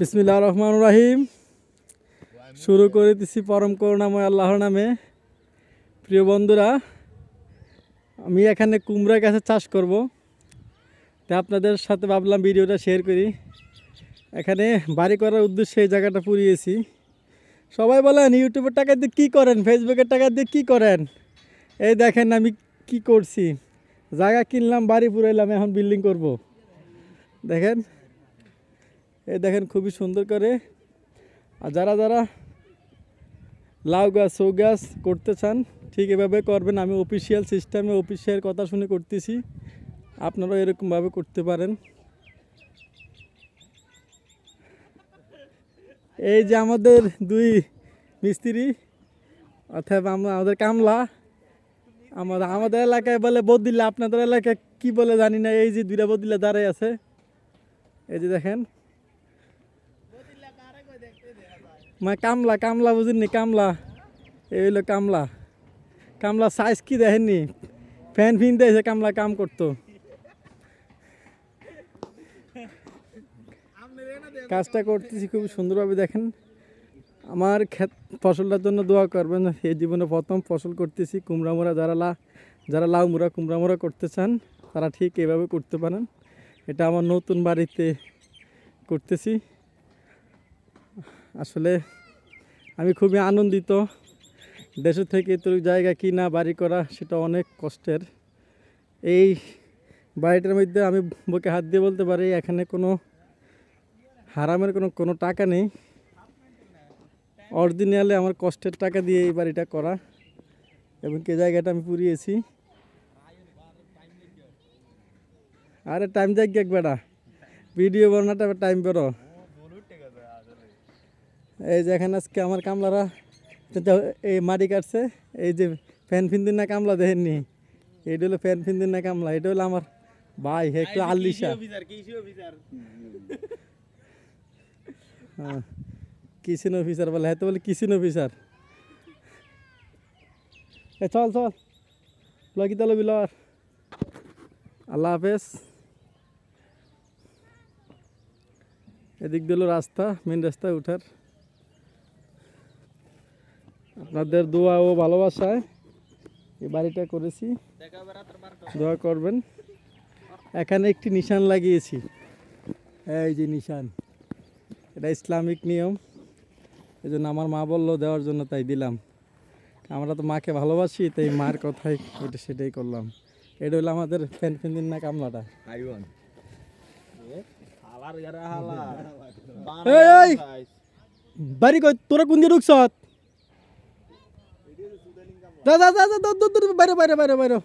বিসমিল্লাহির রহমানির রহিম। শুরু করে দিছি পরম করুণাময় আল্লাহর নামে। প্রিয় বন্ধুরা, আমি এখানে কুমড়া গাছের চাষ করব, তাই আপনাদের সাথে ভাবলাম ভিডিওটা শেয়ার করি। এখানে বাড়ি করার উদ্দেশ্যে এই জায়গাটা পুড়িয়েছি। সবাই বলেন ইউটিউবের টাকা দিয়ে কী করেন, ফেসবুকের টাকা দিয়ে কী করেন। এই দেখেন আমি কি করছি, জায়গা কিনলাম, বাড়ি পুরাইলাম, এখন বিল্ডিং করব। দেখেন, এই দেখেন খুবই সুন্দর করে। আর যারা যারা লাউ গাছ সৌ গাছ করতে চান ঠিক এভাবে করবেন। আমি অফিসিয়াল সিস্টেমে অফিসের কথা শুনে করতেছি, আপনারাও এরকমভাবে করতে পারেন। এই যে আমাদের দুই মিস্ত্রি অর্থাৎ আমাদের কামলা, আমাদের এলাকায় বলে বদিল্লা, আপনাদের এলাকায় কি বলে জানি না। এই যে দুইটা বদিল্লা দাঁড়ায় আছে, এই যে দেখেন, মানে কামলা কামলা বুঝেননি, কামলা এই হলো কামলা। কামলা সাইজ কি দেখেননি, ফ্যান ফিন দিয়েছে কামলা কাম করতো। কাজটা করতেছি খুব সুন্দরভাবে। দেখেন আমার ক্ষেত ফসলটার জন্য দোয়া করবেন। এই জীবনে প্রথম ফসল করতেছি কুমড়া মোড়া। যারা লাউ মোড়া কুমড়া মোড়া করতে চান তারা ঠিক এভাবে করতে পারেন। এটা আমার নতুন বাড়িতে করতেছি। আসলে আমি খুবই আনন্দিত। দেশ থেকে তো জায়গা কিনা বাড়ি করা সেটা অনেক কষ্টের। এই বাড়িটার মধ্যে আমি বুকে হাত দিয়ে বলতে পারি এখানে কোনো হারামের কোনো টাকা নেই। অরিজিনালি আমার কষ্টের টাকা দিয়ে এই বাড়িটা করা, এবং এই জায়গাটা আমি পুড়িয়েছি। আরে টাইম যাক গেক বেড়া, ভিডিও বানাটা টাইম বেরো। এই যে এখানে আজকে আমার কামলারা এই মাটি কাটছে। এই যে ফ্যান ফিনদিন না কামলা দেখেননি, এইটা হলো ফ্যান ফিনদিন না কামলা। এটা হলো আমার ভাই, একটু আল্লিশা। হ্যাঁ, কিচেন অফিসার বলে, হ্যাঁ তো বলে কিচেন অফিসার। এ চল চল লগি তো লবি লর। আল্লাহ হাফেজ। এদিক দিল রাস্তা, মেন রাস্তায় উঠার। আপনাদের দোয়া ও ভালোবাসায় এই বাড়িটা করেছি, দোয়া করবেন। এখানে একটি নিশান লাগিয়েছি, এই যে নিশান, এটা ইসলামিক নিয়ম। এই জন্য আমার মা বললো দেওয়ার জন্য, তাই দিলাম। আমরা তো মাকে ভালোবাসি, তাই মার কথাই এটা সেটাই করলাম। এটা হলো আমাদের ফ্যান ফ্যান না কামলাটা। বাড়ি কই তোরা কোন দিয়ে ঢুকছ? বাইরে বাইরে বাইরে বাইরে